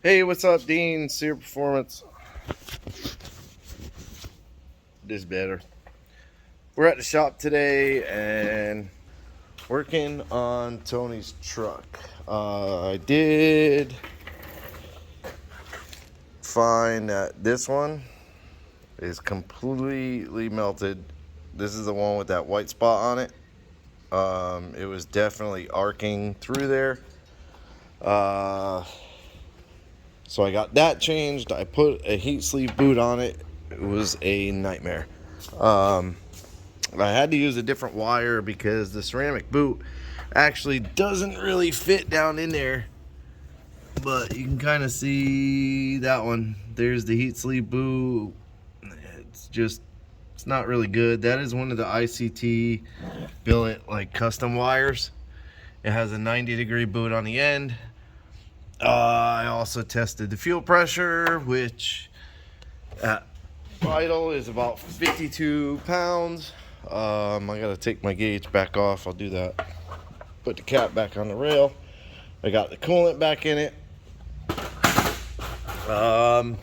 Hey, what's up, Dean? Sear Performance. This is better. We're at the shop today and working on Tony's truck. I did find that this one is completely melted. This is the one with that white spot on it. It was definitely arcing through there. So I got that changed. I put a heat sleeve boot on it. It was a nightmare. I had to use a different wire because the ceramic boot actually doesn't really fit down in there. But you can kind of see that one. There's the heat sleeve boot. It's not really good. That is one of the ICT billet like custom wires. It has a 90-degree boot on the end. I also tested the fuel pressure, which at idle is about 52 pounds. I gotta take my gauge back off. I'll do that. Put the cap back on the rail. I got the coolant back in it. I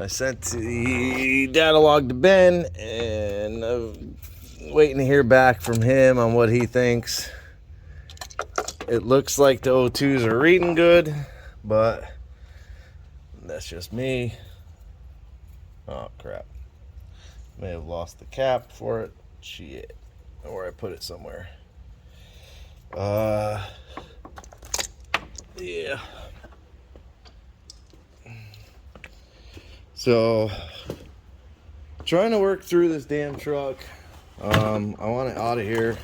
sent the data log to Ben, and I'm waiting to hear back from him on what he thinks. It looks like the O2s are reading good, but that's just me. Oh crap. May have lost the cap for it. Shit. Or I put it somewhere. Yeah. So, trying to work through this damn truck. I want it out of here.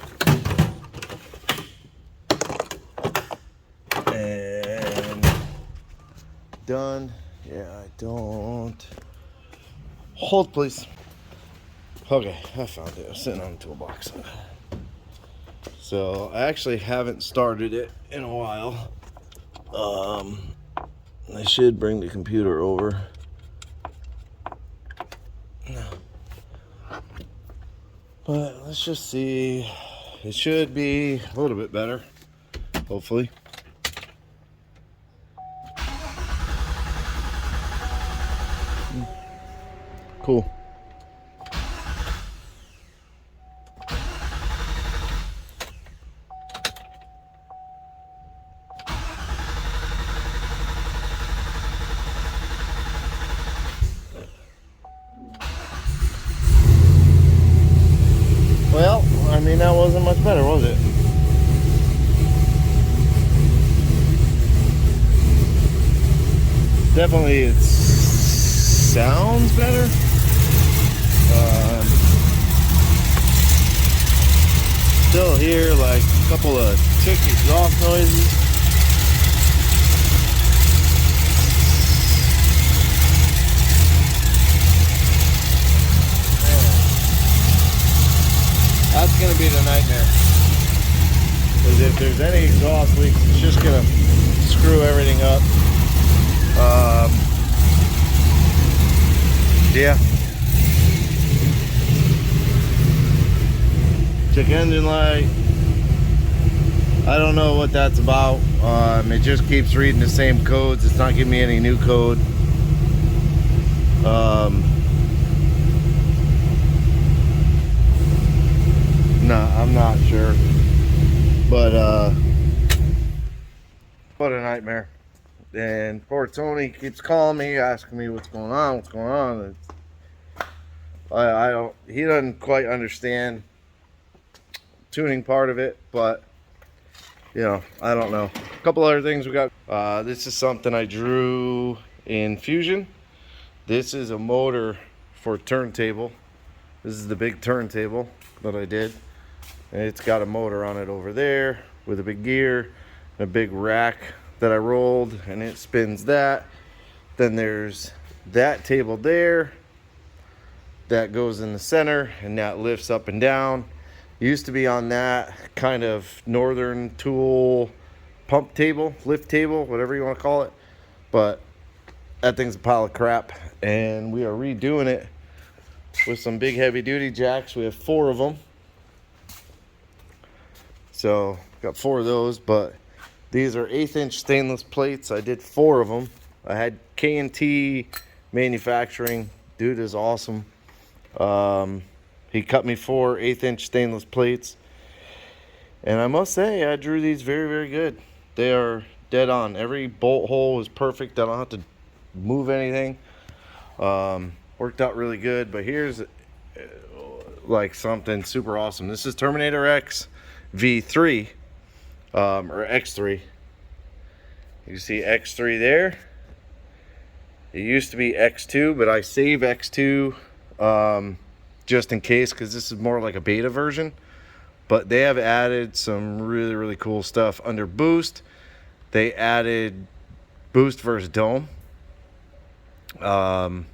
And done. Yeah, I don't. Hold, please. Okay, I found it. I was sitting on the toolbox. So I actually haven't started it in a while. I should bring the computer over. But let's just see. It should be a little bit better, hopefully. Cool. Well, I mean, that wasn't much better, was it? Definitely it sounds better. Still hear like a couple of tick exhaust noises. That's gonna be the nightmare. Because if there's any exhaust leaks, it's just gonna screw everything up. Yeah. Check engine light. I don't know what that's about. It just keeps reading the same codes. It's not giving me any new code. No, I'm not sure. But what a nightmare. And poor Tony keeps calling me, asking me what's going on. I don't, he doesn't quite understand tuning part of it, but you know, I don't know. A couple other things we got. This is something I drew in Fusion. This is a motor for turntable. This is the big turntable that I did. And it's got a motor on it over there with a big gear, and a big rack that I rolled, and it spins that. Then there's that table there that goes in the center, and that lifts up and down. Used to be on that kind of Northern Tool pump table, lift table, whatever you want to call it, but that thing's a pile of crap, and we are redoing it with some big heavy duty jacks. We have 4 of them, so got 4 of those, but these are 1/8 inch stainless plates. I did 4 of them. I had K&T Manufacturing. Dude is awesome. He cut me 4 1/8-inch stainless plates, and I must say I drew these very, very good. They are dead on. Every bolt hole is perfect. I don't have to move anything. Worked out really good. But here's like something super awesome. This is Terminator X V3, or X3. You see X3 there. It used to be X2, but I save X2 just in case, because this is more like a beta version. But they have added some really, really cool stuff. Under Boost, they added Boost versus Dome. I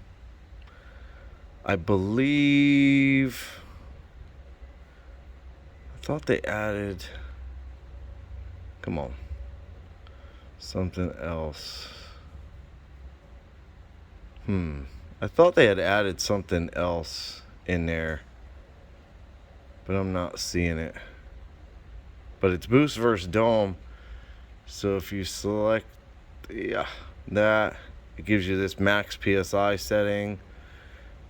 thought they added, come on, something else. I thought they had added something else in there, but I'm not seeing it. But it's Boost versus Dome. So if you select that, it gives you this max PSI setting.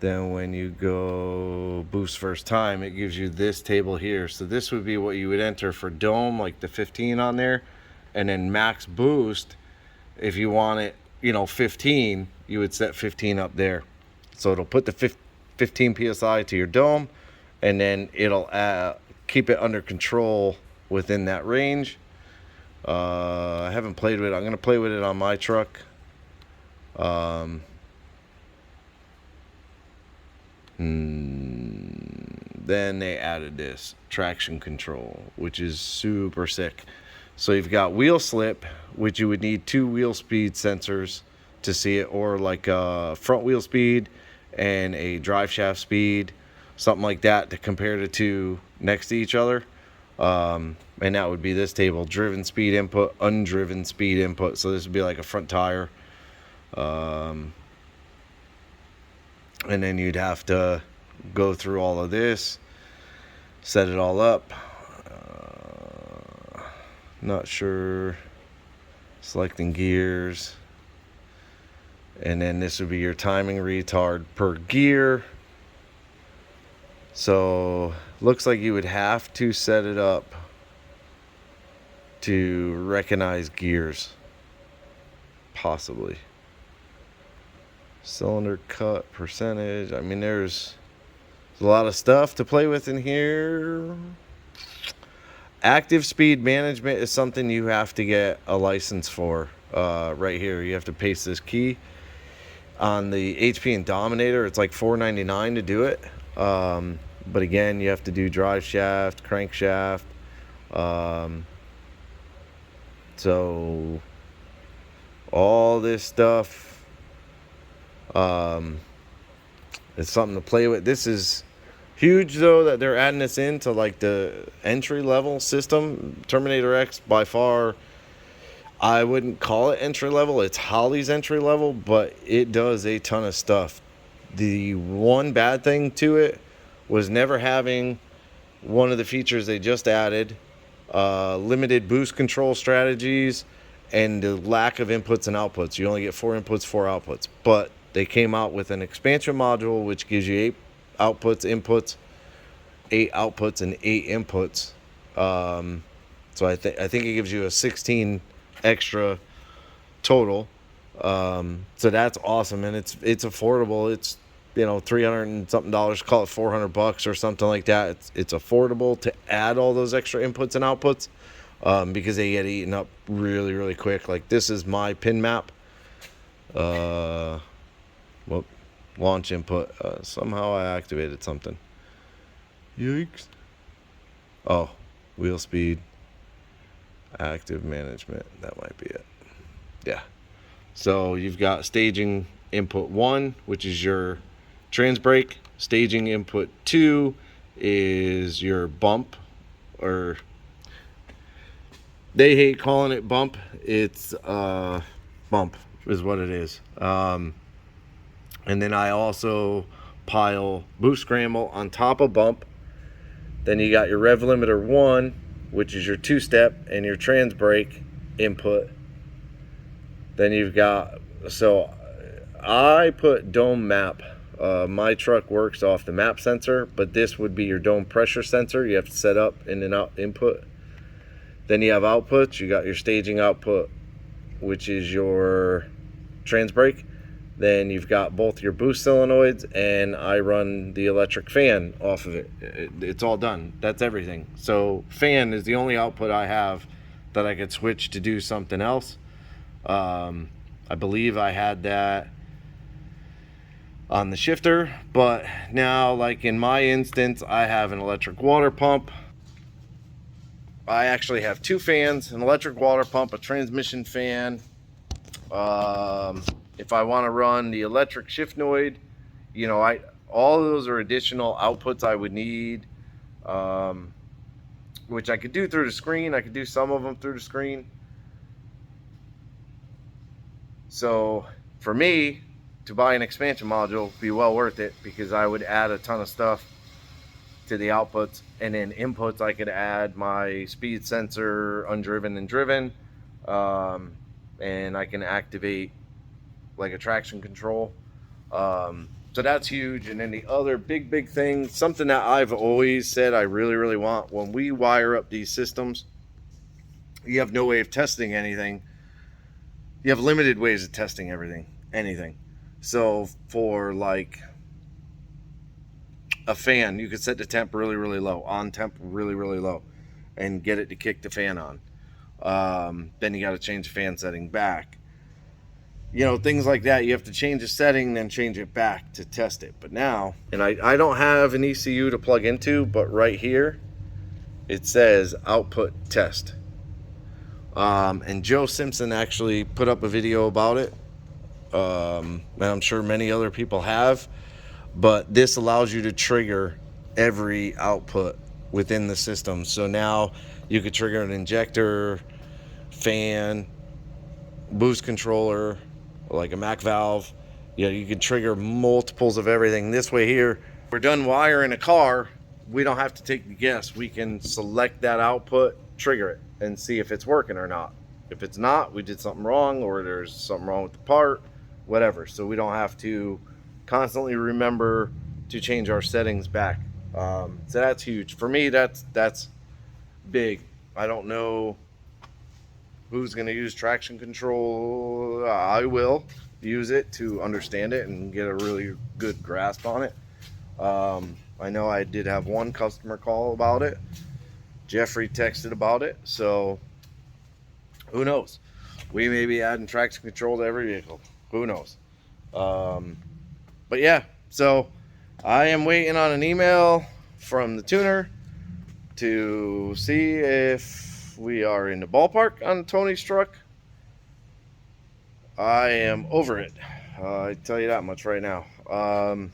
Then when you go Boost versus Time, it gives you this table here. So this would be what you would enter for Dome, like the 15 on there. And then max Boost, if you want it, 15, you would set 15 up there. So it'll put the 15 PSI to your Dome, and then it'll keep it under control within that range. I haven't played with it. I'm going to play with it on my truck. Then they added this traction control, which is super sick. So you've got wheel slip, which you would need 2 wheel speed sensors to see it, or like a front wheel speed and a drive shaft speed, something like that, to compare the two next to each other. And that would be this table: driven speed input, undriven speed input. So this would be like a front tire. And then you'd have to go through all of this, set it all up. Not sure. Selecting gears. And then this would be your timing retard per gear. So looks like you would have to set it up to recognize gears, possibly. Cylinder cut percentage. I mean, there's a lot of stuff to play with in here. Active speed management is something you have to get a license for. Right here, you have to paste this key. On the HP and Dominator, it's like $4.99 to do it. But again, you have to do drive shaft, crankshaft. So all this stuff, it's something to play with. This is huge, though, that they're adding this into like the entry level system. Terminator X, by far, I wouldn't call it entry level. It's Holley's entry level, but it does a ton of stuff. The one bad thing to it was never having one of the features they just added, limited boost control strategies, and the lack of inputs and outputs. You only get 4 inputs, 4 outputs. But they came out with an expansion module which gives you 8 inputs, 8 outputs, and 8 inputs. So I think it gives you a 16 extra total. So that's awesome, and it's affordable. It's $300 and something, call it $400 or something like that. It's affordable to add all those extra inputs and outputs, because they get eaten up really, really quick. Like, this is my pin map. Launch input. Somehow I activated something. Yikes. Oh, wheel speed, active management. That might be it. Yeah. So you've got staging input 1, which is your trans brake. Staging input 2 is your bump, or they hate calling it bump. It's bump is what it is. And then I also pile boost scramble on top of bump. Then you got your rev limiter 1, which is your 2-step, and your trans brake input. Then you've got So I put dome map. My truck works off the map sensor, but this would be your dome pressure sensor. You have to set up in and out input. Then you have outputs. You got your staging output, which is your trans brake. Then you've got both your boost solenoids, and I run the electric fan off of it. It's all done. That's everything. So fan is the only output I have that I could switch to do something else. I believe I had that on the shifter, but now, like in my instance, I have an electric water pump. I actually have two fans, an electric water pump, a transmission fan. If I want to run the electric shiftnoid, you know, all of those are additional outputs I would need, which I could do through the screen. I could do some of them through the screen. So for me to buy an expansion module would be well worth it, because I would add a ton of stuff to the outputs, and then inputs I could add my speed sensor, undriven and driven, and I can activate like a traction control. So that's huge. And then the other big thing, something that I've always said I really want, when we wire up these systems, you have no way of testing anything. You have limited ways of testing anything. So for like a fan, you could set the temp really low, on temp really low, and get it to kick the fan on. Then you got to change the fan setting back. You know, things like that. You have to change the setting, then change it back to test it. But now, and I don't have an ECU to plug into, but right here it says output test. And Joe Simpson actually put up a video about it, and I'm sure many other people have. But this allows you to trigger every output within the system. So now you could trigger an injector, fan, boost controller, like a Mac valve. You know, you can trigger multiples of everything. This way here, we're done wiring a car, we don't have to take the guess. We can select that output, trigger it, and see if it's working or not. If it's not, we did something wrong, or there's something wrong with the part, whatever. So we don't have to constantly remember to change our settings back. So that's huge. For me, that's big. I don't know who's going to use traction control. I will use it to understand it and get a really good grasp on it. I know I did have one customer call about it. Jeffrey texted about it. So who knows? We may be adding traction control to every vehicle. Who knows? But yeah, so I am waiting on an email from the tuner to see if we are in the ballpark on Tony's truck. I am over it. I tell you that much right now. I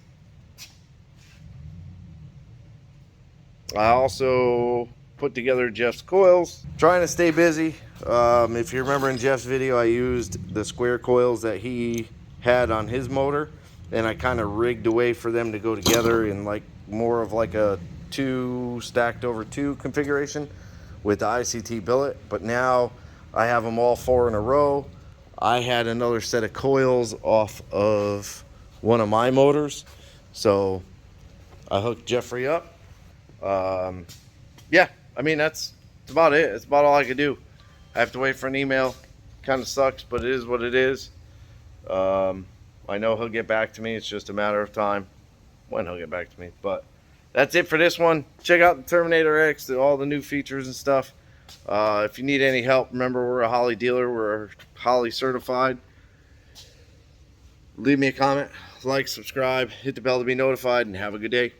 also put together Jeff's coils. Trying to stay busy. If you remember in Jeff's video, I used the square coils that he had on his motor, and I kind of rigged a way for them to go together in like more of like a 2 stacked over 2 configuration with the ICT billet. But now I have them all 4 in a row. I had another set of coils off of one of my motors, so I hooked Jeffrey up. Yeah, I mean, that's about it. It's about all I could do. I have to wait for an email. Kind of sucks, but it is what it is. I know he'll get back to me. It's just a matter of time when he'll get back to me. But that's it for this one. Check out the Terminator X, all the new features and stuff. If you need any help, remember, we're a Holley dealer. We're Holley certified. Leave me a comment, like, subscribe, hit the bell to be notified, and have a good day.